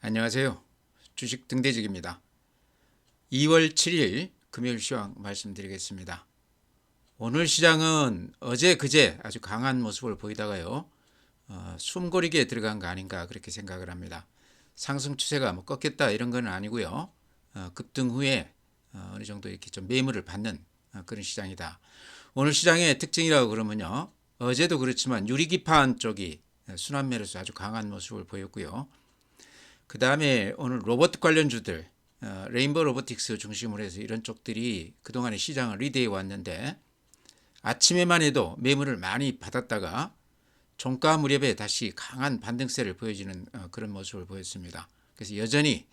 안녕하세요. 주식 등대직입니다. 2월 7일 금요일 시황 말씀드리겠습니다. 오늘 시장은 어제 그제 아주 강한 모습을 보이다가요. 숨고르기에 들어간 거 아닌가 그렇게 생각을 합니다. 상승 추세가 뭐 꺾였다 이런 건 아니고요. 급등 후에 어느 정도 이렇게 좀 매물을 받는 그런 시장이다. 오늘 시장의 특징이라고 그러면요. 어제도 그렇지만 유리기판 쪽이 순환매로서 아주 강한 모습을 보였고요. 그 다음에 오늘 로봇 관련주들 레인보우 로보틱스 중심으로 해서 이런 쪽들이 그동안에 시장을 리드해 왔는데 아침에만 해도 매물을 많이 받았다가 종가 무렵에 다시 강한 반등세를 보여주는 그런 모습을 보였습니다. 그래서 여전히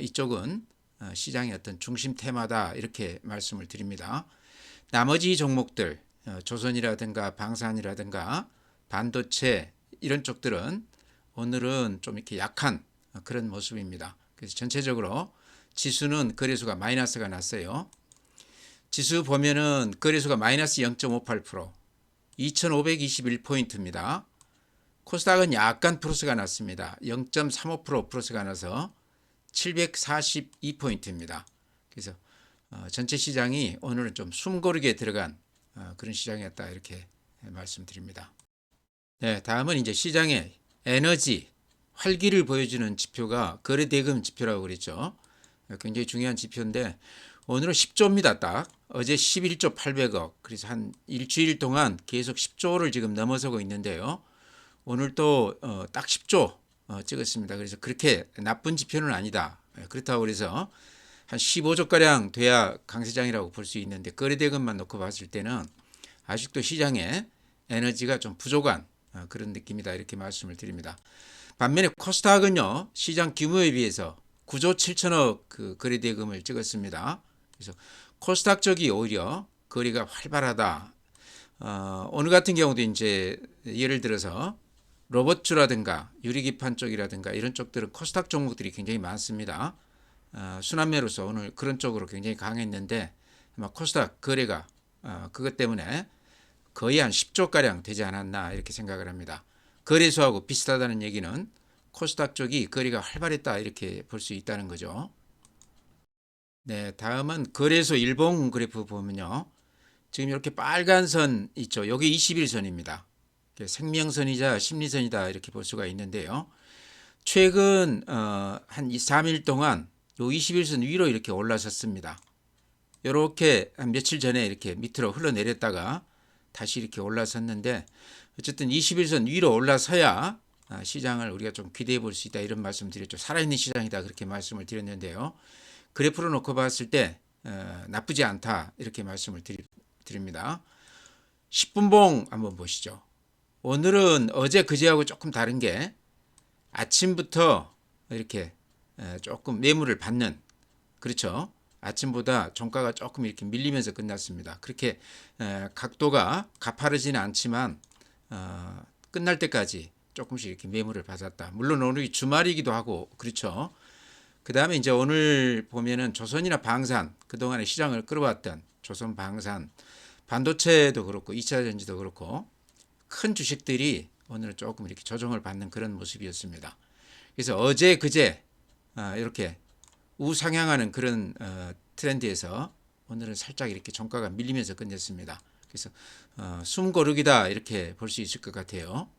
이쪽은 시장의 어떤 중심 테마다 이렇게 말씀을 드립니다. 나머지 종목들 조선이라든가 방산이라든가 반도체 이런 쪽들은 오늘은 좀 이렇게 약한 그런 모습입니다. 그래서 전체적으로 지수는 거래소가 마이너스가 났어요. 지수 보면은 거래소가 마이너스 0.58%, 2521포인트입니다. 코스닥은 약간 플러스가 났습니다. 0.35% 플러스가 나서 742포인트입니다. 그래서 전체 시장이 오늘은 좀 숨고르게 들어간 그런 시장이었다 이렇게 말씀드립니다. 네, 다음은 이제 시장의 에너지 활기를 보여주는 지표가 거래대금 지표라고 그랬죠. 굉장히 중요한 지표인데 오늘은 10조입니다. 딱 어제 11조 800억 그래서 한 일주일 동안 계속 10조를 지금 넘어서고 있는데요. 오늘 또 딱 10조 찍었습니다. 그래서 그렇게 나쁜 지표는 아니다. 그렇다고 그래서 한 15조가량 돼야 강세장이라고 볼 수 있는데 거래대금만 놓고 봤을 때는 아직도 시장에 에너지가 좀 부족한 그런 느낌이다 이렇게 말씀을 드립니다. 반면에 코스닥은요 시장 규모에 비해서 9조 7천억 그 거래대금을 찍었습니다. 그래서 코스닥 쪽이 오히려 거래가 활발하다. 오늘 같은 경우도 이제 예를 들어서 로봇주라든가 유리기판 쪽이라든가 이런 쪽들은 코스닥 종목들이 굉장히 많습니다. 순환매로서 오늘 그런 쪽으로 굉장히 강했는데 아마 코스닥 거래가 그것 때문에 거의 한 10조가량 되지 않았나 이렇게 생각을 합니다. 거래소하고 비슷하다는 얘기는 코스닥 쪽이 거래가 활발했다 이렇게 볼 수 있다는 거죠. 네, 다음은 거래소 일봉 그래프 보면요. 지금 이렇게 빨간 선 있죠. 여기 21선입니다. 생명선이자 심리선이다 이렇게 볼 수가 있는데요. 최근 한 2, 3일 동안 요 21선 위로 이렇게 올라섰습니다. 이렇게 한 며칠 전에 이렇게 밑으로 흘러내렸다가 다시 이렇게 올라섰는데 어쨌든 21선 위로 올라서야 시장을 우리가 좀 기대해 볼 수 있다 이런 말씀 드렸죠. 살아있는 시장이다 그렇게 말씀을 드렸는데요. 그래프로 놓고 봤을 때 나쁘지 않다 이렇게 말씀을 드립니다. 10분봉 한번 보시죠. 오늘은 어제 그제하고 조금 다른 게 아침부터 이렇게 조금 매물을 받는 그렇죠. 아침보다 종가가 조금 이렇게 밀리면서 끝났습니다. 그렇게 각도가 가파르지는 않지만 끝날 때까지 조금씩 이렇게 매물을 받았다. 물론 오늘 주말이기도 하고 그렇죠. 그 다음에 이제 오늘 보면은 조선이나 방산 그동안에 시장을 끌어왔던 조선 방산 반도체도 그렇고 2차 전지도 그렇고 큰 주식들이 오늘은 조금 이렇게 조정을 받는 그런 모습이었습니다. 그래서 어제 그제 이렇게 우상향하는 그런 트렌드에서 오늘은 살짝 이렇게 종가가 밀리면서 끝냈습니다. 그래서 숨고르기다 이렇게 볼 수 있을 것 같아요.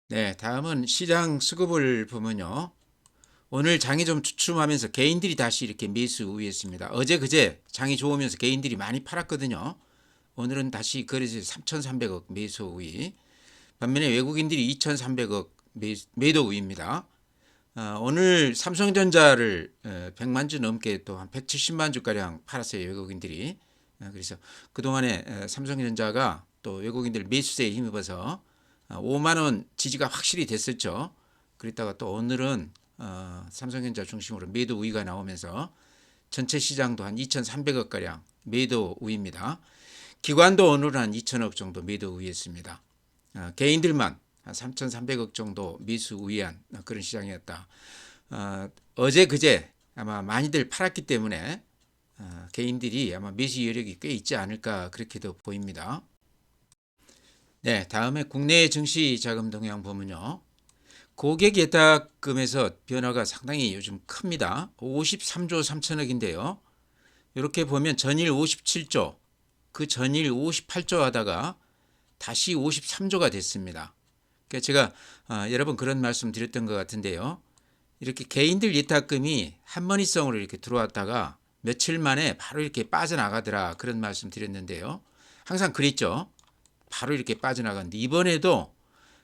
네, 다음은 시장 수급을 보면요. 오늘 장이 좀 주춤하면서 개인들이 다시 이렇게 매수 우위했습니다. 어제 그제 장이 좋으면서 개인들이 많이 팔았거든요. 오늘은 다시 거래소 3,300억 매수 우위. 반면에 외국인들이 2,300억 매도 우위입니다. 오늘 삼성전자를 100만 주 넘게 또 한 170만 주가량 팔았어요. 외국인들이. 그래서 그동안에 삼성전자가 또 외국인들 매수세에 힘입어서 5만 원 지지가 확실히 됐었죠. 그랬다가 또 오늘은 삼성전자 중심으로 매도 우위가 나오면서 전체 시장도 한 2,300억 가량 매도 우위입니다. 기관도 오늘 한 2천억 정도 매도 우위했습니다. 개인들만 한 3,300억 정도 매수 우위한 그런 시장이었다. 어제 그제 아마 많이들 팔았기 때문에 개인들이 아마 매수 여력이 꽤 있지 않을까 그렇게도 보입니다. 네, 다음에 국내 증시 자금 동향 보면요. 고객 예탁금에서 변화가 상당히 요즘 큽니다. 53조 3천억인데요. 이렇게 보면 전일 57조, 그 전일 58조 하다가 다시 53조가 됐습니다. 그러니까 제가 여러 번 그런 말씀 드렸던 것 같은데요. 이렇게 개인들 예탁금이 한머니성으로 이렇게 들어왔다가 며칠 만에 바로 이렇게 빠져나가더라, 그런 말씀 드렸는데요. 항상 그랬죠. 바로 이렇게 빠져나갔는데 이번에도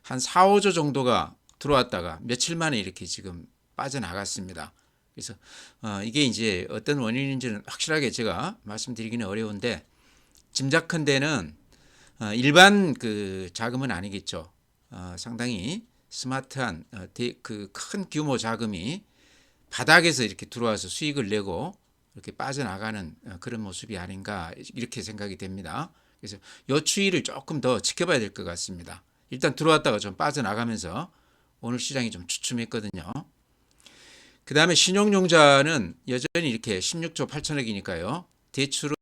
한 4, 5조 정도가 들어왔다가 며칠 만에 이렇게 지금 빠져나갔습니다. 그래서 이게 이제 어떤 원인인지는 확실하게 제가 말씀드리기는 어려운데, 짐작컨대는 일반 그 자금은 아니겠죠. 상당히 스마트한 그 큰 규모 자금이 바닥에서 이렇게 들어와서 수익을 내고 이렇게 빠져나가는 그런 모습이 아닌가, 이렇게 생각이 됩니다. 그래서 이 추이를 조금 더 지켜봐야 될 것 같습니다. 일단 들어왔다가 좀 빠져나가면서 오늘 시장이 좀 주춤했거든요. 그 다음에 신용융자는 여전히 이렇게 16조 8천억이니까요. 대출은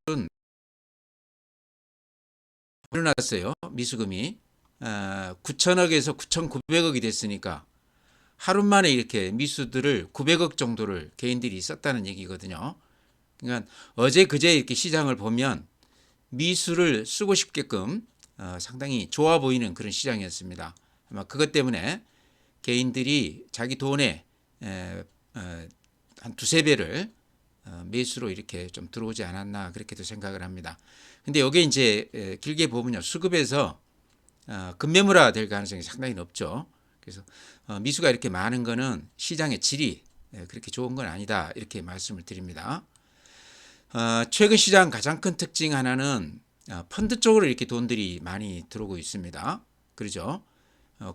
늘어났어요. 미수금이 9천억에서 9,900억이 됐으니까 하루 만에 이렇게 미수들을 900억 정도를 개인들이 썼다는 얘기거든요. 그러니까 어제 그제 이렇게 시장을 보면 미수를 쓰고 싶게끔 상당히 좋아 보이는 그런 시장이었습니다. 아마 그것 때문에 개인들이 자기 돈에 한 두세 배를 매수로 이렇게 좀 들어오지 않았나, 그렇게도 생각을 합니다. 근데 이게 이제 길게 보면요, 수급에서 급매물화 될 가능성이 상당히 높죠. 그래서 미수가 이렇게 많은 거는 시장의 질이 그렇게 좋은 건 아니다, 이렇게 말씀을 드립니다. 최근 시장 가장 큰 특징 하나는 펀드 쪽으로 이렇게 돈들이 많이 들어오고 있습니다. 그렇죠?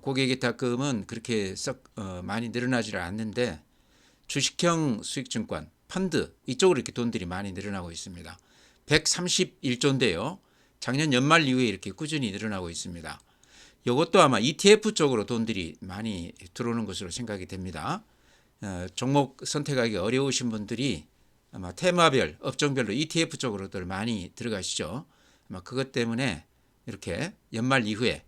고객 예탁금은 그렇게 썩 많이 늘어나지를 않는데 주식형 수익증권, 펀드 이쪽으로 이렇게 돈들이 많이 늘어나고 있습니다. 131조인데요. 작년 연말 이후에 이렇게 꾸준히 늘어나고 있습니다. 이것도 아마 ETF 쪽으로 돈들이 많이 들어오는 것으로 생각이 됩니다. 종목 선택하기 어려우신 분들이 아마 테마별, 업종별로 ETF 쪽으로들 많이 들어가시죠. 아마 그것 때문에 이렇게 연말 이후에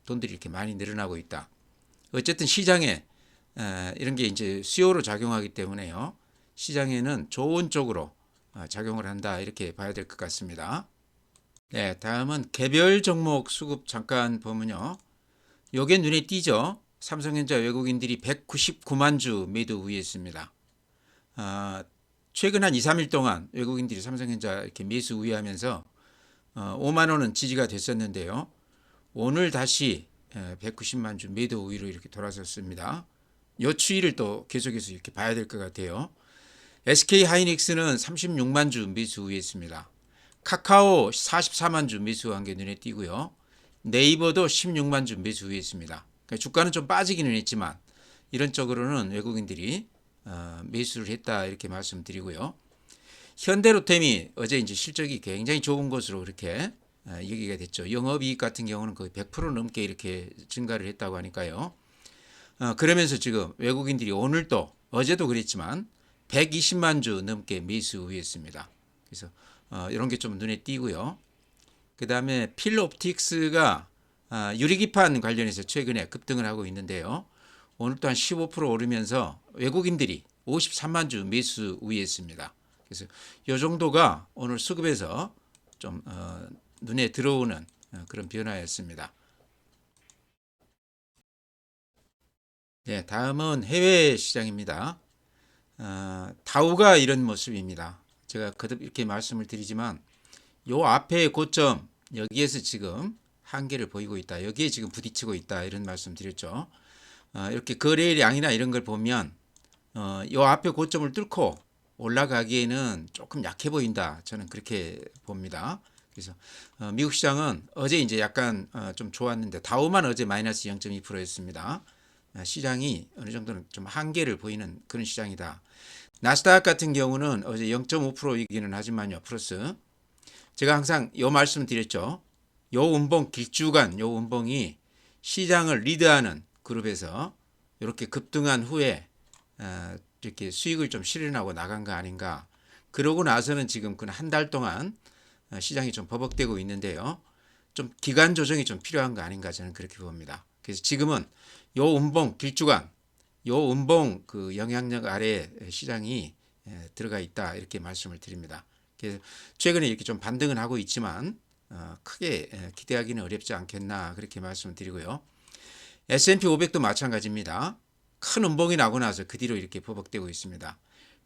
돈들이 이렇게 많이 늘어나고 있다. 어쨌든 시장에 이런 게 이제 수요로 작용하기 때문에요. 시장에는 좋은 쪽으로 작용을 한다, 이렇게 봐야 될 것 같습니다. 네, 다음은 개별 종목 수급 잠깐 보면요. 요게 눈에 띄죠. 삼성전자 외국인들이 199만 주 매도 우위했습니다. 최근 한 2, 3일 동안 외국인들이 삼성전자 이렇게 매수 우위하면서 5만 원은 지지가 됐었는데요. 오늘 다시 190만 주 매도 우위로 이렇게 돌아섰습니다. 이 추이를 또 계속해서 이렇게 봐야 될 것 같아요. SK 하이닉스는 36만 주 매수 우위했습니다. 카카오 44만 주 매수한 게 눈에 띄고요. 네이버도 16만 주 매수 우위했습니다. 그러니까 주가는 좀 빠지기는 했지만 이런 쪽으로는 외국인들이 매수를 했다, 이렇게 말씀드리고요. 현대로템이 어제 이제 실적이 굉장히 좋은 것으로 그렇게 얘기가 됐죠. 영업이익 같은 경우는 거의 100% 넘게 이렇게 증가를 했다고 하니까요. 그러면서 지금 외국인들이 오늘 또 어제도 그랬지만 120만 주 넘게 매수 우위했습니다. 그래서 이런 게 좀 눈에 띄고요. 그 다음에 필옵틱스가 유리기판 관련해서 최근에 급등을 하고 있는데요. 오늘 또한 15% 오르면서 외국인들이 53만 주 매수 우위했습니다. 그래서 이 정도가 오늘 수급에서 좀 눈에 들어오는 그런 변화였습니다. 네, 다음은 해외 시장입니다. 다우가 이런 모습입니다. 제가 거듭 이렇게 말씀을 드리지만 요 앞에 고점, 여기에서 지금 한계를 보이고 있다, 여기에 지금 부딪히고 있다, 이런 말씀 드렸죠. 이렇게 거래량이나 이런 걸 보면 요 앞에 고점을 뚫고 올라가기에는 조금 약해 보인다, 저는 그렇게 봅니다. 그래서 미국 시장은 어제 이제 약간 좀 좋았는데 다우만 어제 마이너스 0.2%였습니다. 시장이 어느 정도는 좀 한계를 보이는 그런 시장이다. 나스닥 같은 경우는 어제 0.5%이기는 하지만요, 플러스. 제가 항상 요 말씀 드렸죠. 요 운봉, 길쭉한 요 운봉이 시장을 리드하는 그룹에서 이렇게 급등한 후에 이렇게 수익을 좀 실현하고 나간 거 아닌가. 그러고 나서는 지금 한 달 동안 시장이 좀 버벅대고 있는데요. 좀 기간 조정이 좀 필요한 거 아닌가, 저는 그렇게 봅니다. 그래서 지금은 요 음봉 길주간, 요 음봉 그 영향력 아래에 시장이 들어가 있다 이렇게 말씀을 드립니다. 그래서 최근에 이렇게 좀 반등은 하고 있지만 크게 기대하기는 어렵지 않겠나 그렇게 말씀을 드리고요. S&P 500도 마찬가지입니다. 큰 음봉이 나고 나서 그 뒤로 이렇게 버벅대고 있습니다.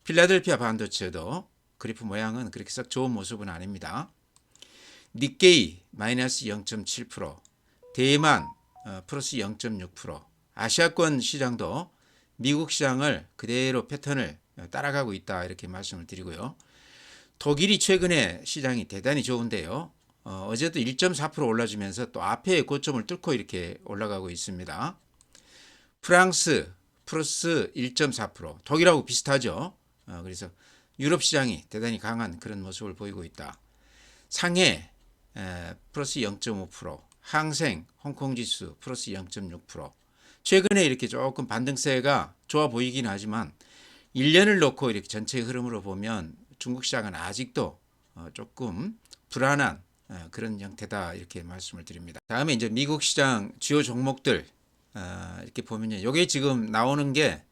필라델피아 반도체도 그래프 모양은 그렇게 썩 좋은 모습은 아닙니다. 니케이 마이너스 0.7%, 대만 플러스 0.6%, 아시아권 시장도 미국 시장을 그대로 패턴을 따라가고 있다 이렇게 말씀을 드리고요. 독일이 최근에 시장이 대단히 좋은데요. 어제도 1.4% 올라주면서 또 앞에 고점을 뚫고 이렇게 올라가고 있습니다. 프랑스 플러스 1.4%, 독일하고 비슷하죠. 그래서 유럽 시장이 대단히 강한 그런 모습을 보이고 있다. 상해 플러스 0.5%, 항생 홍콩 지수 플러스 0.6%. 최근에 이렇게 조금 반등세가 좋아 보이긴 하지만 1년을 놓고 이렇게 전체 흐름으로 보면 중국 시장은 아직도 조금 불안한 그런 형태다 이렇게 말씀을 드립니다. 다음에 이제 미국 시장 주요 종목들 이렇게 보면요, 이게 지금 나오는 게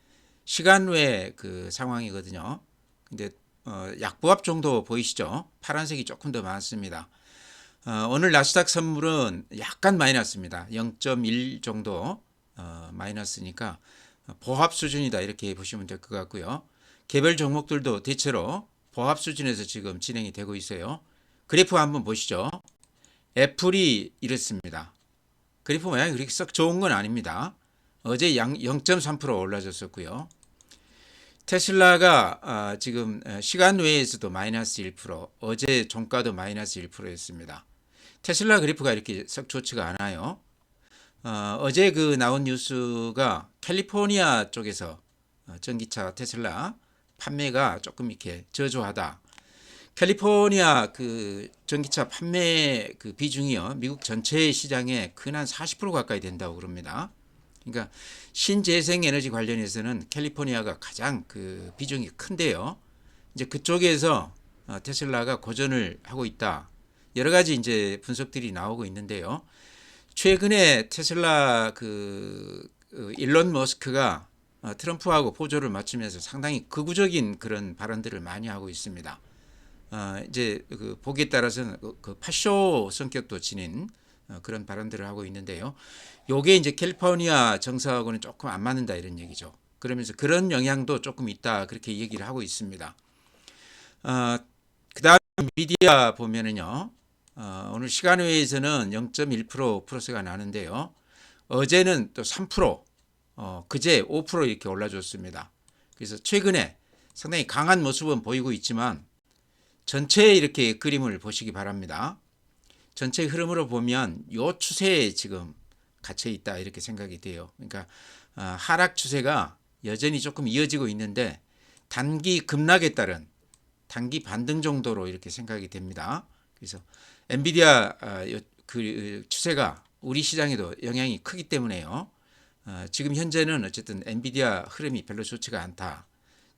시간 외 그 상황이거든요. 근데 약보합 정도 보이시죠? 파란색이 조금 더 많습니다. 오늘 나스닥 선물은 약간 마이너스입니다. 0.1 정도 마이너스니까 보합 수준이다 이렇게 보시면 될 것 같고요. 개별 종목들도 대체로 보합 수준에서 지금 진행이 되고 있어요. 그래프 한번 보시죠. 애플이 이렇습니다. 그래프 모양이 그렇게 썩 좋은 건 아닙니다. 어제 0.3% 올라졌었고요. 테슬라가 지금 시간 외에서도 마이너스 1%, 어제 종가도 마이너스 1%였습니다. 테슬라 그래프가 이렇게 썩 좋지가 않아요. 어제 그 나온 뉴스가 캘리포니아 쪽에서 전기차 테슬라 판매가 조금 이렇게 저조하다. 캘리포니아 그 전기차 판매 그 비중이요, 미국 전체 시장의 근한 40% 가까이 된다고 그럽니다. 그러니까 신재생 에너지 관련해서는 캘리포니아가 가장 그 비중이 큰데요. 이제 그쪽에서 테슬라가 고전을 하고 있다. 여러 가지 이제 분석들이 나오고 있는데요. 최근에 테슬라 그 일론 머스크가 트럼프하고 포조를 맞추면서 상당히 극우적인 그런 발언들을 많이 하고 있습니다. 이제 그 보기에 따라서는 그 파쇼 성격도 지닌 그런 발언들을 하고 있는데요. 요게 이제 캘리포니아 정서하고는 조금 안 맞는다 이런 얘기죠. 그러면서 그런 영향도 조금 있다 그렇게 얘기를 하고 있습니다. 그다음 엔비디아 보면은요. 오늘 시간외에서는 0.1% 플러스가 나는데요. 어제는 또 3%, 그제 5% 이렇게 올라줬습니다. 그래서 최근에 상당히 강한 모습은 보이고 있지만 전체 이렇게 그림을 보시기 바랍니다. 전체 흐름으로 보면 이 추세에 지금 갇혀 있다 이렇게 생각이 돼요. 그러니까 하락 추세가 여전히 조금 이어지고 있는데 단기 급락에 따른 단기 반등 정도로 이렇게 생각이 됩니다. 그래서 엔비디아 그 추세가 우리 시장에도 영향이 크기 때문에요. 지금 현재는 어쨌든 엔비디아 흐름이 별로 좋지가 않다.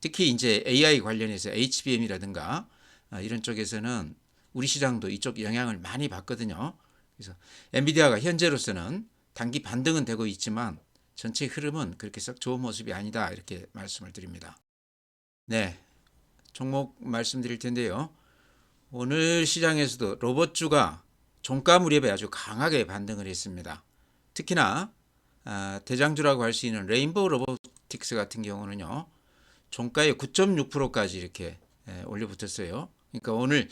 특히 이제 AI 관련해서 HBM이라든가 이런 쪽에서는 우리 시장도 이쪽 영향을 많이 받거든요. 그래서 엔비디아가 현재로서는 단기 반등은 되고 있지만 전체 흐름은 그렇게 썩 좋은 모습이 아니다 이렇게 말씀을 드립니다. 네, 종목 말씀드릴 텐데요. 오늘 시장에서도 로봇주가 종가 무렵에 아주 강하게 반등을 했습니다. 특히나 대장주라고 할 수 있는 레인보우 로보틱스 같은 경우는요, 종가의 9.6%까지 이렇게 올려붙었어요. 그러니까 오늘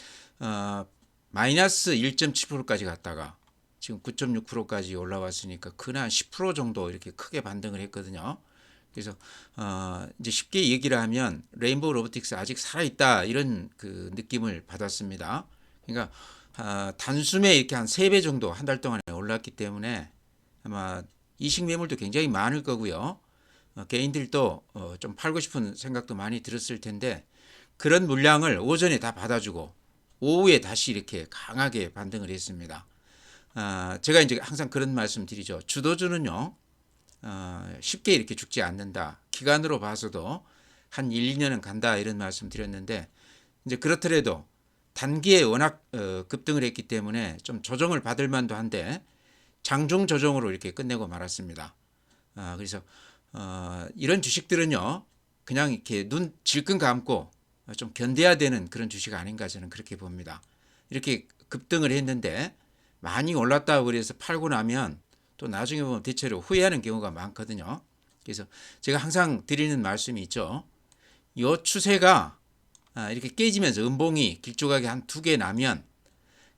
마이너스 1.7%까지 갔다가 지금 9.6%까지 올라왔으니까 근한 10% 정도 이렇게 크게 반등을 했거든요. 그래서 이제 쉽게 얘기를 하면 레인보우 로보틱스 아직 살아있다 이런 그 느낌을 받았습니다. 그러니까 단숨에 이렇게 한 3배 정도 한 달 동안에 올랐기 때문에 아마 이식 매물도 굉장히 많을 거고요. 개인들도 좀 팔고 싶은 생각도 많이 들었을 텐데 그런 물량을 오전에 다 받아주고 오후에 다시 이렇게 강하게 반등을 했습니다. 제가 이제 항상 그런 말씀 드리죠. 주도주는요, 쉽게 이렇게 죽지 않는다. 기간으로 봐서도 한 1, 2년은 간다 이런 말씀 드렸는데 이제 그렇더라도 단기에 워낙 급등을 했기 때문에 좀 조정을 받을 만도 한데 장중 조정으로 이렇게 끝내고 말았습니다. 그래서 이런 주식들은요, 그냥 이렇게 눈 질끈 감고 좀 견뎌야 되는 그런 주식 아닌가 저는 그렇게 봅니다. 이렇게 급등을 했는데 많이 올랐다고 그래서 팔고 나면 또 나중에 보면 대체로 후회하는 경우가 많거든요. 그래서 제가 항상 드리는 말씀이 있죠. 이 추세가 이렇게 깨지면서 음봉이 길쭉하게 한 2개 나면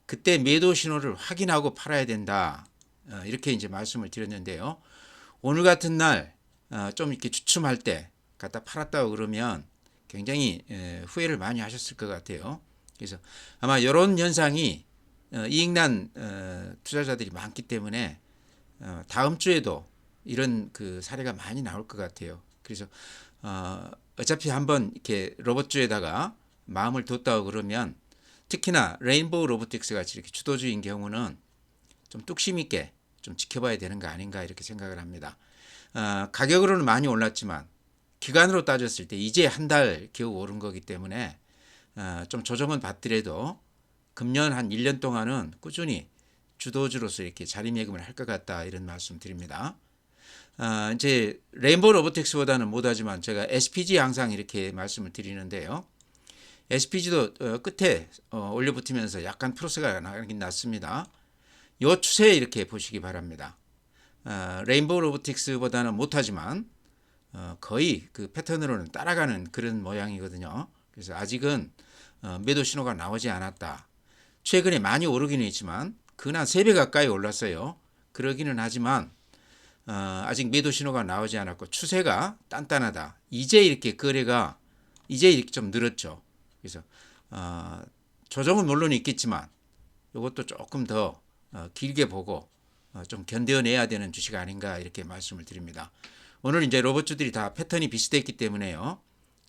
그때 매도 신호를 확인하고 팔아야 된다. 이렇게 이제 말씀을 드렸는데요. 오늘 같은 날 좀 이렇게 주춤할 때 갖다 팔았다고 그러면 굉장히 후회를 많이 하셨을 것 같아요. 그래서 아마 이런 현상이 이익난 투자자들이 많기 때문에 다음 주에도 이런 그 사례가 많이 나올 것 같아요. 그래서 어차피 한번 이렇게 로봇주에다가 마음을 뒀다고 그러면 특히나 레인보우 로보틱스 같이 이렇게 주도주인 경우는 좀 뚝심 있게 좀 지켜봐야 되는 거 아닌가 이렇게 생각을 합니다. 가격으로는 많이 올랐지만 기간으로 따졌을 때 이제 한 달 겨우 오른 거기 때문에 좀 조정은 받더라도 금년 한 1년 동안은 꾸준히 주도주로서 이렇게 자리매김을 할 것 같다 이런 말씀 드립니다. 이제 레인보우 로보틱스보다는 못하지만 제가 SPG 항상 이렇게 말씀을 드리는데요. SPG도 끝에 올려붙으면서 약간 플러스가 나긴 났습니다. 이 추세 이렇게 보시기 바랍니다. 레인보우 로보틱스보다는 못하지만 거의 그 패턴으로는 따라가는 그런 모양이거든요. 그래서 아직은 매도 신호가 나오지 않았다. 최근에 많이 오르기는 했지만 그는 한 3배 가까이 올랐어요. 그러기는 하지만 아직 매도 신호가 나오지 않았고 추세가 단단하다. 이제 이렇게 거래가 이제 이렇게 좀 늘었죠. 그래서 조정은 물론 있겠지만 이것도 조금 더 길게 보고 좀 견뎌내야 되는 주식 아닌가 이렇게 말씀을 드립니다. 오늘 이제 로봇주들이 다 패턴이 비슷했기 때문에요.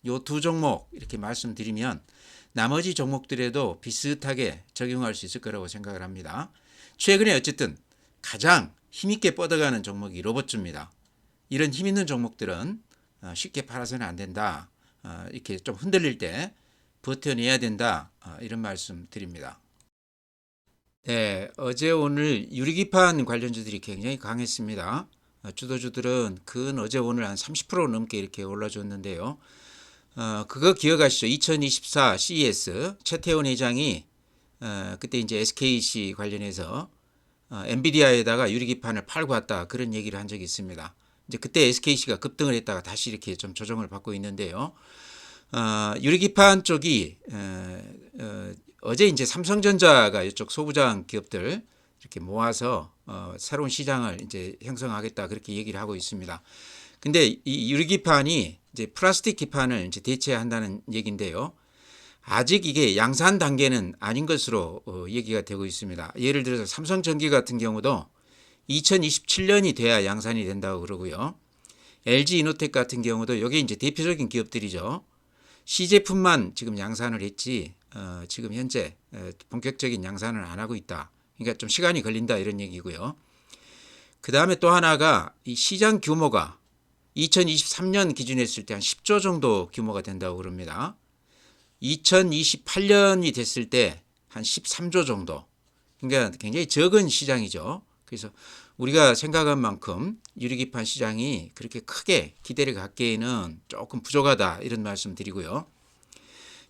요 2종목 이렇게 말씀드리면 나머지 종목들에도 비슷하게 적용할 수 있을 거라고 생각을 합니다. 최근에 어쨌든 가장 힘있게 뻗어가는 종목이 로봇주입니다. 이런 힘있는 종목들은 쉽게 팔아서는 안 된다. 이렇게 좀 흔들릴 때 버텨내야 된다. 이런 말씀 드립니다. 네, 어제 오늘 유리기판 관련주들이 굉장히 강했습니다. 주도주들은 근 어제 오늘 한 30% 넘게 이렇게 올라줬는데요. 그거 기억하시죠? 2024 CES 최태원 회장이 그때 이제 SKC 관련해서 엔비디아에다가 유리기판을 팔고 왔다 그런 얘기를 한 적이 있습니다. 이제 그때 SKC가 급등을 했다가 다시 이렇게 좀 조정을 받고 있는데요. 유리기판 쪽이 어제 이제 삼성전자가 이쪽 소부장 기업들 이렇게 모아서 새로운 시장을 이제 형성하겠다 그렇게 얘기를 하고 있습니다. 근데 이 유리기판이 이제 플라스틱 기판을 이제 대체한다는 얘기인데요. 아직 이게 양산 단계는 아닌 것으로 얘기가 되고 있습니다. 예를 들어서 삼성전기 같은 경우도 2027년이 돼야 양산이 된다고 그러고요. LG이노텍 같은 경우도 이게 이제 대표적인 기업들이죠. 시제품만 지금 양산을 했지 지금 현재 본격적인 양산을 안 하고 있다. 그러니까 좀 시간이 걸린다 이런 얘기고요. 그 다음에 또 하나가 이 시장 규모가 2023년 기준에 했을 때 한 10조 정도 규모가 된다고 그럽니다. 2028년이 됐을 때 한 13조 정도. 그러니까 굉장히 적은 시장이죠. 그래서 우리가 생각한 만큼 유리기판 시장이 그렇게 크게 기대를 갖기에는 조금 부족하다 이런 말씀 드리고요.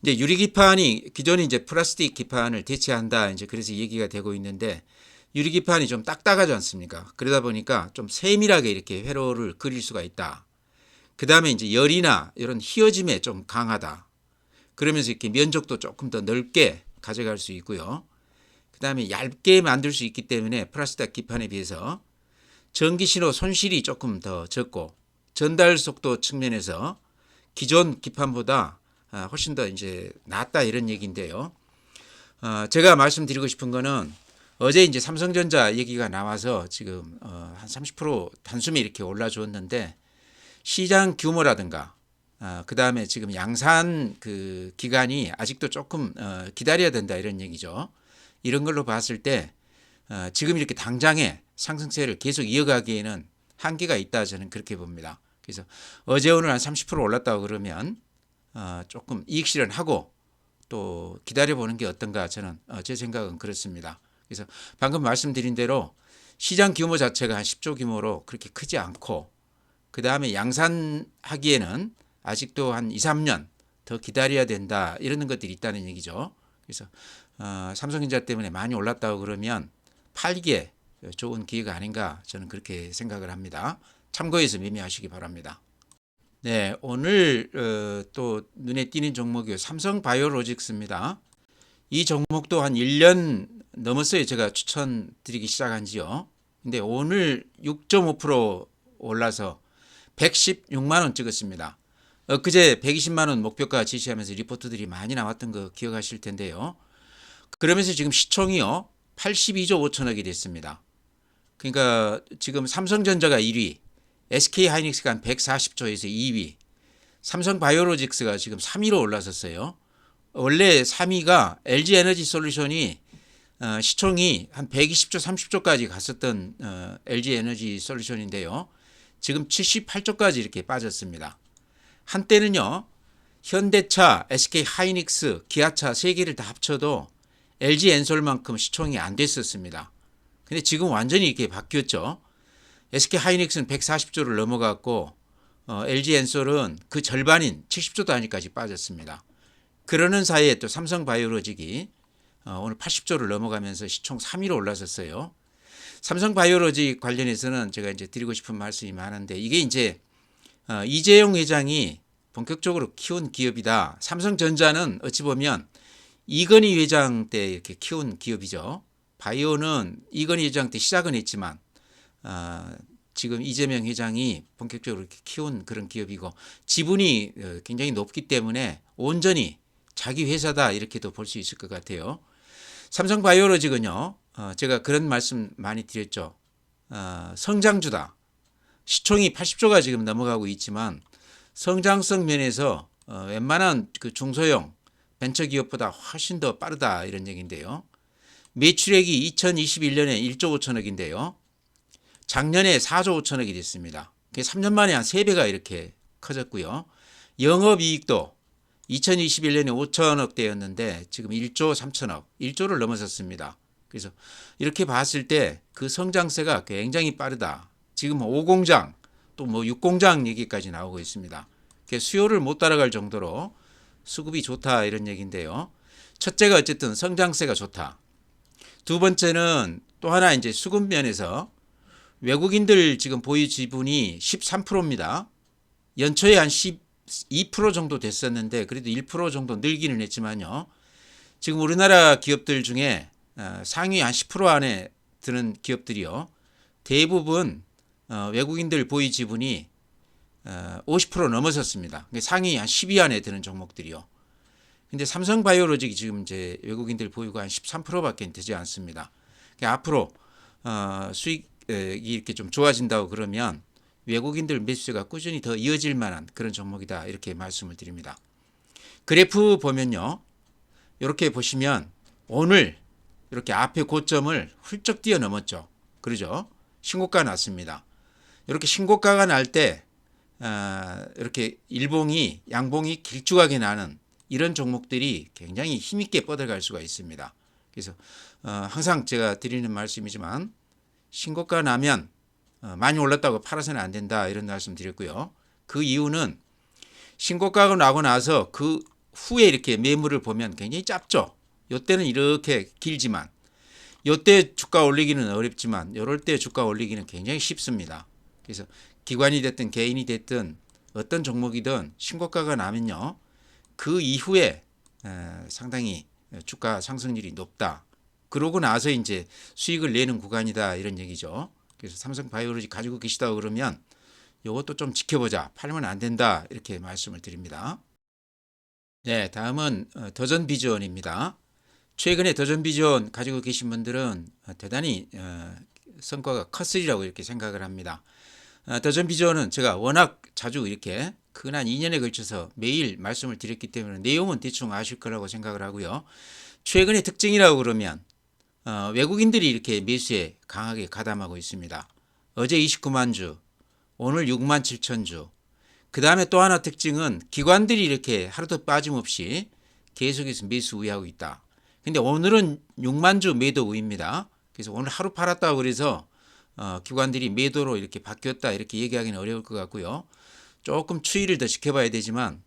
이제 유리기판이 기존에 이제 플라스틱 기판을 대체한다 이제 그래서 얘기가 되고 있는데 유리기판이 좀 딱딱하지 않습니까? 그러다 보니까 좀 세밀하게 이렇게 회로를 그릴 수가 있다. 그 다음에 이제 열이나 이런 휘어짐에 좀 강하다. 그러면서 이렇게 면적도 조금 더 넓게 가져갈 수 있고요. 그 다음에 얇게 만들 수 있기 때문에 플라스틱 기판에 비해서 전기신호 손실이 조금 더 적고 전달 속도 측면에서 기존 기판보다 훨씬 더 이제 낫다 이런 얘기인데요. 제가 말씀드리고 싶은 거는 어제 이제 삼성전자 얘기가 나와서 지금 한 30% 단숨에 이렇게 올라줬는데 시장 규모라든가 그 다음에 지금 양산 그 기간이 아직도 조금 기다려야 된다 이런 얘기죠. 이런 걸로 봤을 때 지금 이렇게 당장에 상승세를 계속 이어가기에는 한계가 있다 저는 그렇게 봅니다. 그래서 어제 오늘 한 30% 올랐다고 그러면 조금 이익 실현하고 또 기다려보는 게 어떤가 저는 제 생각은 그렇습니다. 그래서 방금 말씀드린 대로 시장 규모 자체가 한 10조 규모로 그렇게 크지 않고 그 다음에 양산하기에는 아직도 한 2, 3년 더 기다려야 된다 이런 것들이 있다는 얘기죠. 그래서 삼성전자 때문에 많이 올랐다고 그러면 팔기에 좋은 기회가 아닌가 저는 그렇게 생각을 합니다. 참고해서 매매하시기 바랍니다. 네, 오늘 또 눈에 띄는 종목이 삼성바이오로직스입니다. 이 종목도 한 1년 넘었어요. 제가 추천드리기 시작한 지요. 근데 오늘 6.5% 올라서 116만 원 찍었습니다. 엊그제 120만 원 목표가 지시하면서 리포트들이 많이 나왔던 거 기억하실 텐데요. 그러면서 지금 시총이요 82조 5천억이 됐습니다. 그러니까 지금 삼성전자가 1위, SK하이닉스가 한 140조에서 2위, 삼성바이오로직스가 지금 3위로 올라섰어요. 원래 3위가 LG에너지솔루션이 시총이 한 120조, 30조까지 갔었던 LG에너지솔루션인데요. 지금 78조까지 이렇게 빠졌습니다. 한때는요. 현대차, SK하이닉스, 기아차 세 개를 다 합쳐도 LG엔솔만큼 시총이 안 됐었습니다. 근데 지금 완전히 이렇게 바뀌었죠. SK하이닉스는 140조를 넘어갔고 LG엔솔은 그 절반인 70조 단위까지 빠졌습니다. 그러는 사이에 또 삼성바이오로직이 오늘 80조를 넘어가면서 시총 3위로 올라섰어요. 삼성바이오로직 관련해서는 제가 이제 드리고 싶은 말씀이 많은데 이게 이제 이재용 회장이 본격적으로 키운 기업이다. 삼성전자는 어찌 보면 이건희 회장 때 이렇게 키운 기업이죠. 바이오는 이건희 회장 때 시작은 했지만 지금 이재명 회장이 본격적으로 이렇게 키운 그런 기업이고 지분이 굉장히 높기 때문에 온전히 자기 회사다 이렇게도 볼 수 있을 것 같아요. 삼성바이오로직은요. 제가 그런 말씀 많이 드렸죠. 성장주다. 시총이 80조가 지금 넘어가고 있지만 성장성 면에서 웬만한 그 중소형 벤처기업보다 훨씬 더 빠르다 이런 얘기인데요. 매출액이 2021년에 1조 5천억인데요. 작년에 4조 5천억이 됐습니다. 3년 만에 한 3배가 이렇게 커졌고요. 영업이익도 2021년에 5천억대였는데 지금 1조 3천억, 1조를 넘어섰습니다. 그래서 이렇게 봤을 때 그 성장세가 굉장히 빠르다. 지금 5공장 또 뭐 6공장 얘기까지 나오고 있습니다. 수요를 못 따라갈 정도로 수급이 좋다 이런 얘기인데요. 첫째가 어쨌든 성장세가 좋다. 두 번째는 또 하나 이제 수급 면에서 외국인들 지금 보유 지분이 13%입니다. 연초에 한 12% 정도 됐었는데 그래도 1% 정도 늘기는 했지만요. 지금 우리나라 기업들 중에 상위 한 10% 안에 드는 기업들이요. 대부분 외국인들 보유 지분이 50% 넘어섰습니다. 상위 한 10위 안에 드는 종목들이요. 근데 삼성바이오로직이 지금 이제 외국인들 보유가 한 13%밖에 되지 않습니다. 앞으로 수익이 이렇게 좀 좋아진다고 그러면 외국인들 매수세가 꾸준히 더 이어질 만한 그런 종목이다 이렇게 말씀을 드립니다. 그래프 보면요. 이렇게 보시면 오늘 이렇게 앞에 고점을 훌쩍 뛰어넘었죠. 그러죠? 신고가 났습니다. 이렇게 신고가가 날 때 이렇게 일봉이 양봉이 길쭉하게 나는 이런 종목들이 굉장히 힘있게 뻗어갈 수가 있습니다. 그래서 항상 제가 드리는 말씀이지만 신고가 나면 많이 올랐다고 팔아서는 안 된다 이런 말씀 드렸고요. 그 이유는 신고가가 나고 나서 그 후에 이렇게 매물을 보면 굉장히 짧죠. 이때는 이렇게 길지만 이때 주가 올리기는 어렵지만 이럴 때 주가 올리기는 굉장히 쉽습니다. 그래서 기관이 됐든 개인이 됐든 어떤 종목이든 신고가가 나면요. 그 이후에 상당히 주가 상승률이 높다. 그러고 나서 이제 수익을 내는 구간이다 이런 얘기죠. 그래서 삼성바이오로직 가지고 계시다고 그러면 이것도 좀 지켜보자. 팔면 안 된다 이렇게 말씀을 드립니다. 네, 다음은 더전비전입니다. 최근에 더전비전 가지고 계신 분들은 대단히 성과가 컸으리라고 이렇게 생각을 합니다. 더전비전은 제가 워낙 자주 이렇게 한 2년에 걸쳐서 매일 말씀을 드렸기 때문에 내용은 대충 아실 거라고 생각을 하고요. 최근의 특징이라고 그러면 외국인들이 이렇게 매수에 강하게 가담하고 있습니다. 어제 29만 주, 오늘 6만 7천 주. 그 다음에 또 하나 특징은 기관들이 이렇게 하루도 빠짐없이 계속해서 매수 우위하고 있다. 근데 오늘은 6만 주 매도 우위입니다. 그래서 오늘 하루 팔았다고 그래서 기관들이 매도로 이렇게 바뀌었다 이렇게 얘기하기는 어려울 것 같고요. 조금 추이를 더 지켜봐야 되지만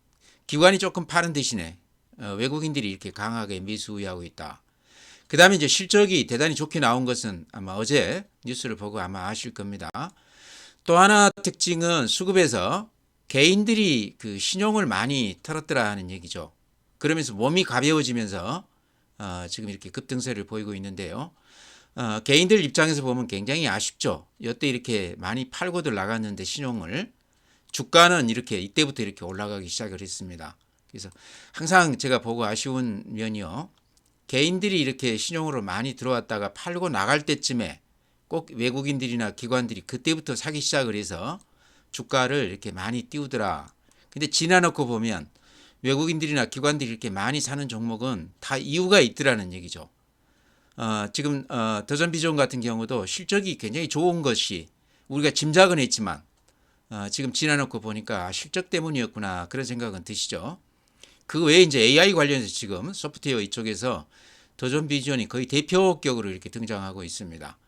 기관이 조금 파는 대신에 외국인들이 이렇게 강하게 매수 우위하고 있다. 그 다음에 이제 실적이 대단히 좋게 나온 것은 아마 어제 뉴스를 보고 아마 아실 겁니다. 또 하나 특징은 수급에서 개인들이 그 신용을 많이 털었더라 하는 얘기죠. 그러면서 몸이 가벼워지면서 지금 이렇게 급등세를 보이고 있는데요. 개인들 입장에서 보면 굉장히 아쉽죠. 여태 이렇게 많이 팔고들 나갔는데 신용을 주가는 이렇게 이때부터 이렇게 올라가기 시작을 했습니다. 그래서 항상 제가 보고 아쉬운 면이요. 개인들이 이렇게 신용으로 많이 들어왔다가 팔고 나갈 때쯤에 꼭 외국인들이나 기관들이 그때부터 사기 시작을 해서 주가를 이렇게 많이 띄우더라. 근데 지나놓고 보면 외국인들이나 기관들이 이렇게 많이 사는 종목은 다 이유가 있더라는 얘기죠. 지금 더전비전 같은 경우도 실적이 굉장히 좋은 것이 우리가 짐작은 했지만 지금 지나놓고 보니까 실적 때문이었구나 그런 생각은 드시죠. 그 외에 이제 AI 관련해서 지금 소프트웨어 이쪽에서 더전비전이 거의 대표격으로 이렇게 등장하고 있습니다.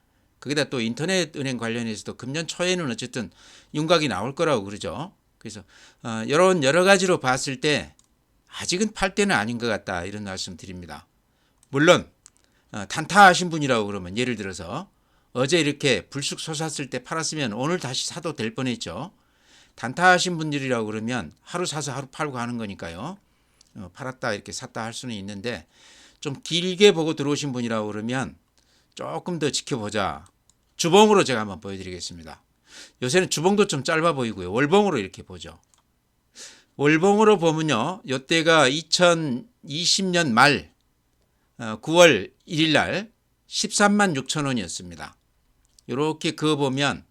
거기다 또 인터넷 은행 관련해서도 금년 초에는 어쨌든 윤곽이 나올 거라고 그러죠. 그래서 이런 여러 가지로 봤을 때 아직은 팔 때는 아닌 것 같다 이런 말씀 드립니다. 물론 단타하신 분이라고 그러면 예를 들어서 어제 이렇게 불쑥 솟았을 때 팔았으면 오늘 다시 사도 될 뻔했죠. 단타하신 분들이라고 그러면 하루 사서 하루 팔고 하는 거니까요. 팔았다 이렇게 샀다 할 수는 있는데 좀 길게 보고 들어오신 분이라고 그러면 조금 더 지켜보자. 주봉으로 제가 한번 보여드리겠습니다. 요새는 주봉도 좀 짧아 보이고요. 월봉으로 이렇게 보죠. 월봉으로 보면요. 이때가 2020년 말 9월 1일 날 13만 6천 원이었습니다. 이렇게 그어보면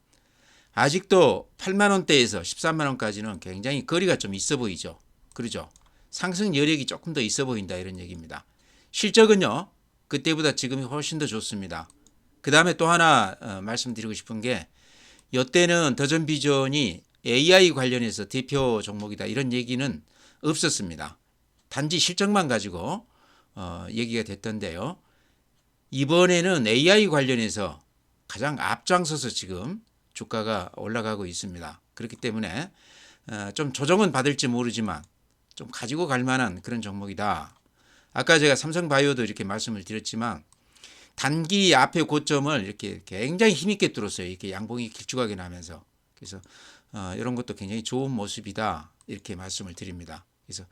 아직도 8만 원대에서 13만 원까지는 굉장히 거리가 좀 있어 보이죠. 그러죠. 상승 여력이 조금 더 있어 보인다 이런 얘기입니다. 실적은요. 그때보다 지금이 훨씬 더 좋습니다. 그 다음에 또 하나 말씀드리고 싶은 게 이때는 더전비전이 AI 관련해서 대표 종목이다 이런 얘기는 없었습니다. 단지 실적만 가지고 얘기가 됐던데요. 이번에는 AI 관련해서 가장 앞장서서 지금 주가가 올라가고 있습니다. 그렇기 때문에 좀 조정은 받을지 모르지만 좀 가지고 갈 만한 그런 종목이다. 아까 제가 삼성바이오도 이렇게 말씀을 드렸지만 단기 앞에 고점을 이렇게 굉장히 힘있게 뚫었어요. 이렇게 양봉이 길쭉하게 나면서. 그래서 이런 것도 굉장히 좋은 모습이다. 이렇게 말씀을 드립니다. 그래서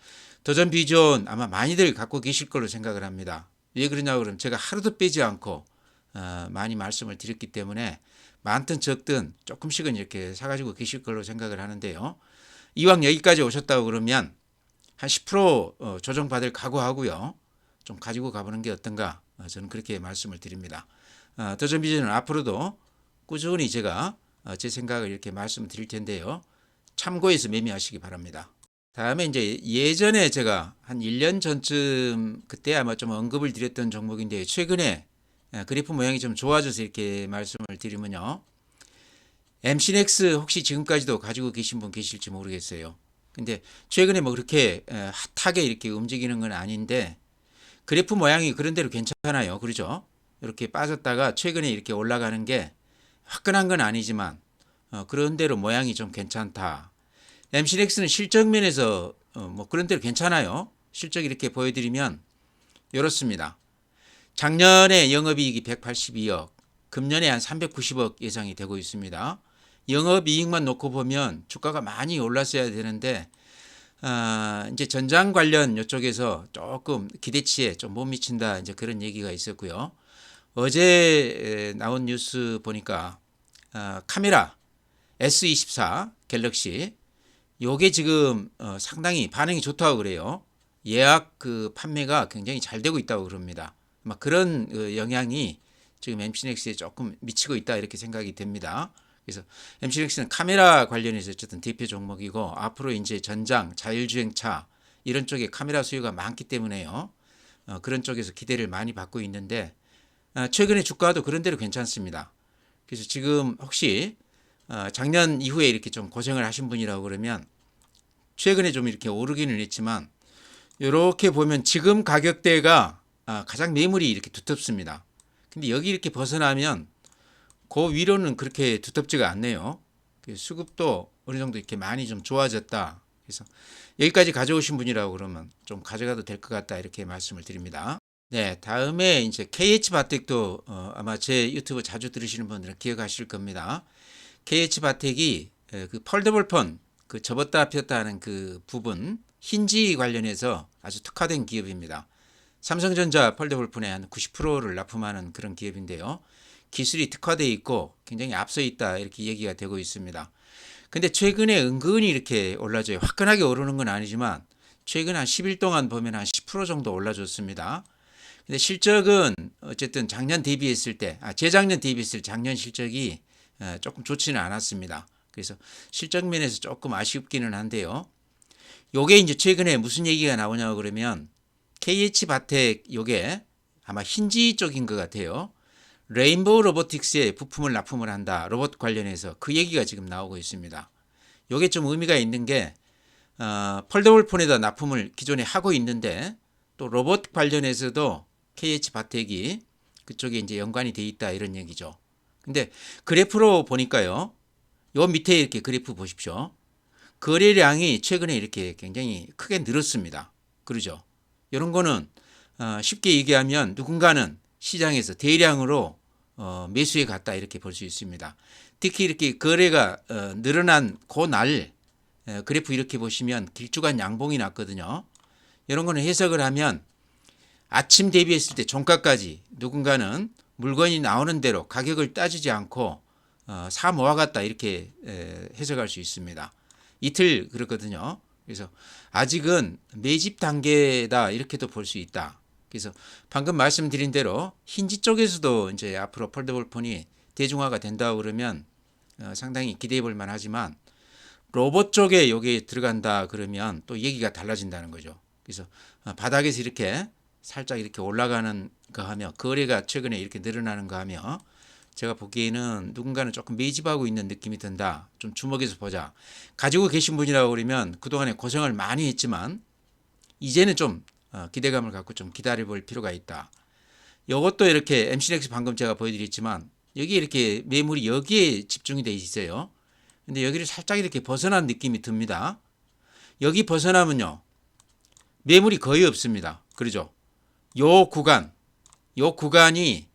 더전비전 아마 많이들 갖고 계실 걸로 생각을 합니다. 왜 그러냐고 그러면 제가 하루도 빼지 않고 많이 말씀을 드렸기 때문에 많든 적든 조금씩은 이렇게 사가지고 계실 걸로 생각을 하는데요. 이왕 여기까지 오셨다고 그러면 한 10% 조정받을 각오하고요. 좀 가지고 가보는 게 어떤가 저는 그렇게 말씀을 드립니다. 더전비전은 앞으로도 꾸준히 제가 제 생각을 이렇게 말씀드릴 텐데요. 참고해서 매매하시기 바랍니다. 다음에 이제 예전에 제가 한 1년 전쯤 그때 아마 좀 언급을 드렸던 종목인데 최근에 그래프 모양이 좀 좋아져서 이렇게 말씀을 드리면요. MC넥스 혹시 지금까지도 가지고 계신 분 계실지 모르겠어요. 근데 최근에 뭐 그렇게 핫하게 이렇게 움직이는 건 아닌데 그래프 모양이 그런 대로 괜찮아요. 그렇죠? 이렇게 빠졌다가 최근에 이렇게 올라가는 게 화끈한 건 아니지만 그런 대로 모양이 좀 괜찮다. MC넥스는 실적 면에서 뭐 그런 대로 괜찮아요. 실적 이렇게 보여드리면 이렇습니다. 작년에 영업이익이 182억, 금년에 한 390억 예상이 되고 있습니다. 영업이익만 놓고 보면 주가가 많이 올랐어야 되는데 이제 전장 관련 이쪽에서 조금 기대치에 좀 못 미친다 이제 그런 얘기가 있었고요. 어제 나온 뉴스 보니까 카메라 S24 갤럭시 요게 지금 상당히 반응이 좋다고 그래요. 예약 그 판매가 굉장히 잘 되고 있다고 그럽니다. 막 그런 영향이 지금 MC넥스에 조금 미치고 있다 이렇게 생각이 됩니다. 그래서 MC넥스는 카메라 관련해서 어쨌든 대표 종목이고 앞으로 이제 전장, 자율주행차 이런 쪽에 카메라 수요가 많기 때문에요. 그런 쪽에서 기대를 많이 받고 있는데 최근에 주가도 그런 대로 괜찮습니다. 그래서 지금 혹시 작년 이후에 이렇게 좀 고생을 하신 분이라고 그러면 최근에 좀 이렇게 오르기는 했지만 이렇게 보면 지금 가격대가 가장 매물이 이렇게 두텁습니다. 근데 여기 이렇게 벗어나면 그 위로는 그렇게 두텁지가 않네요. 수급도 어느 정도 이렇게 많이 좀 좋아졌다. 그래서 여기까지 가져오신 분이라고 그러면 좀 가져가도 될 것 같다 이렇게 말씀을 드립니다. 네, 다음에 이제 KH바텍도 아마 제 유튜브 자주 들으시는 분들은 기억하실 겁니다. KH바텍이 그 폴더블 폰, 그 접었다 폈다 하는 그 부분 힌지 관련해서 아주 특화된 기업입니다. 삼성전자 폴더블 폰의 한 90%를 납품하는 그런 기업인데요. 기술이 특화되어 있고 굉장히 앞서 있다 이렇게 얘기가 되고 있습니다. 근데 최근에 은근히 이렇게 올라져요. 화끈하게 오르는 건 아니지만 최근 한 10일 동안 보면 한 10% 정도 올라줬습니다. 근데 실적은 어쨌든 작년 대비했을 때, 재작년 대비했을 때 작년 실적이 조금 좋지는 않았습니다. 그래서 실적 면에서 조금 아쉽기는 한데요. 요게 이제 최근에 무슨 얘기가 나오냐고 그러면 KH바텍 요게 아마 힌지 쪽인 것 같아요. 레인보우 로보틱스에 부품을 납품을 한다. 로봇 관련해서 그 얘기가 지금 나오고 있습니다. 요게 좀 의미가 있는 게 폴더블 폰에다 납품을 기존에 하고 있는데 또 로봇 관련해서도 KH바텍이 그쪽에 이제 연관이 돼 있다 이런 얘기죠. 근데 그래프로 보니까요. 요 밑에 이렇게 그래프 보십시오. 거래량이 최근에 이렇게 굉장히 크게 늘었습니다. 그러죠. 이런 거는 쉽게 얘기하면 누군가는 시장에서 대량으로 매수해 갔다 이렇게 볼 수 있습니다. 특히 이렇게 거래가 늘어난 그날 그래프 이렇게 보시면 길쭉한 양봉이 났거든요. 이런 거는 해석을 하면 아침 대비했을 때 종가까지 누군가는 물건이 나오는 대로 가격을 따지지 않고 사 모아갔다 이렇게 해석할 수 있습니다. 이틀 그렇거든요. 그래서 아직은 매집 단계다 이렇게도 볼 수 있다. 그래서 방금 말씀드린 대로 힌지 쪽에서도 이제 앞으로 폴더블 폰이 대중화가 된다고 그러면 상당히 기대해 볼 만하지만 로봇 쪽에 여기에 들어간다 그러면 또 얘기가 달라진다는 거죠. 그래서 바닥에서 이렇게 살짝 이렇게 올라가는 거 하며 거래가 최근에 이렇게 늘어나는 거 하며 제가 보기에는 누군가는 조금 매집하고 있는 느낌이 든다. 좀 주목해서 보자. 가지고 계신 분이라고 그러면 그동안에 고생을 많이 했지만 이제는 좀 기대감을 갖고 좀 기다려 볼 필요가 있다. 이것도 이렇게 MC넥스 방금 제가 보여드렸지만 여기 이렇게 매물이 여기에 집중이 돼 있어요. 근데 여기를 살짝 이렇게 벗어난 느낌이 듭니다. 여기 벗어나면요. 매물이 거의 없습니다. 그러죠? 요 구간이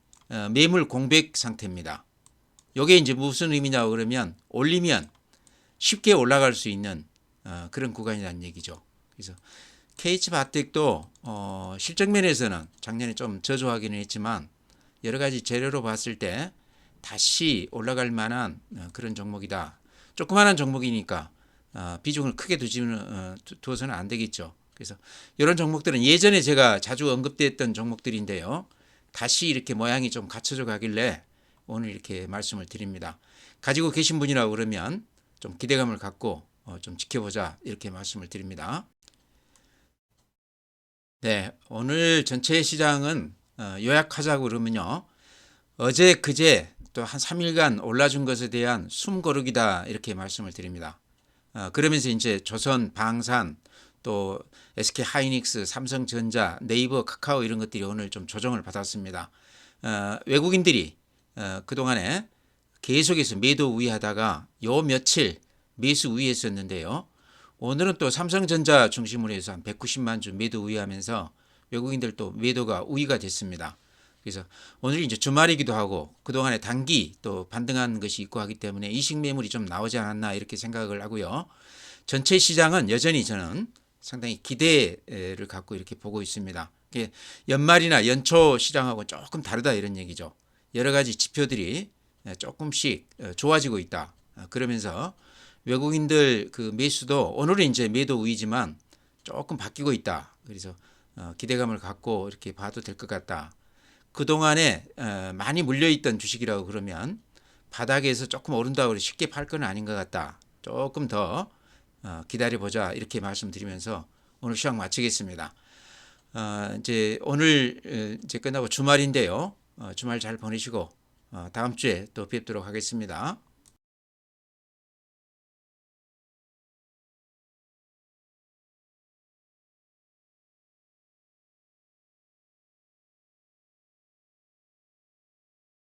매물 공백 상태입니다. 이게 이제 무슨 의미냐고 그러면 올리면 쉽게 올라갈 수 있는 그런 구간이라는 얘기죠. 그래서 KH바텍도 실적 면에서는 작년에 좀 저조하기는 했지만 여러 가지 재료로 봤을 때 다시 올라갈 만한 그런 종목이다. 조그마한 종목이니까 비중을 크게 두어서는 안 되겠죠. 그래서 이런 종목들은 예전에 제가 자주 언급됐던 종목들인데요. 다시 이렇게 모양이 좀 갖춰져 가길래 오늘 이렇게 말씀을 드립니다. 가지고 계신 분이라고 그러면 좀 기대감을 갖고 좀 지켜보자 이렇게 말씀을 드립니다. 네, 오늘 전체 시장은 요약하자고 그러면요. 어제 그제 또 한 3일간 올라준 것에 대한 숨고르기다 이렇게 말씀을 드립니다. 그러면서 이제 조선, 방산, 또 SK 하이닉스, 삼성전자, 네이버, 카카오 이런 것들이 오늘 좀 조정을 받았습니다. 외국인들이 그동안에 계속해서 매도 우위하다가 요 며칠 매수 우위했었는데요. 오늘은 또 삼성전자 중심으로 해서 한 190만 주 매도 우위하면서 외국인들 또 매도가 우위가 됐습니다. 그래서 오늘 이제 주말이기도 하고 그동안에 단기 또 반등한 것이 있고 하기 때문에 이식 매물이 좀 나오지 않았나 이렇게 생각을 하고요. 전체 시장은 여전히 저는 상당히 기대를 갖고 이렇게 보고 있습니다. 연말이나 연초 시장하고 조금 다르다 이런 얘기죠. 여러 가지 지표들이 조금씩 좋아지고 있다. 그러면서 외국인들 그 매수도 오늘은 이제 매도 우위지만 조금 바뀌고 있다. 그래서 기대감을 갖고 이렇게 봐도 될 것 같다. 그동안에 많이 물려있던 주식이라고 그러면 바닥에서 조금 오른다고 쉽게 팔 건 아닌 것 같다. 조금 더 기다려보자 이렇게 말씀드리면서 오늘 시황 마치겠습니다. 이제 오늘 이제 끝나고 주말인데요. 주말 잘 보내시고 다음 주에 또 뵙도록 하겠습니다.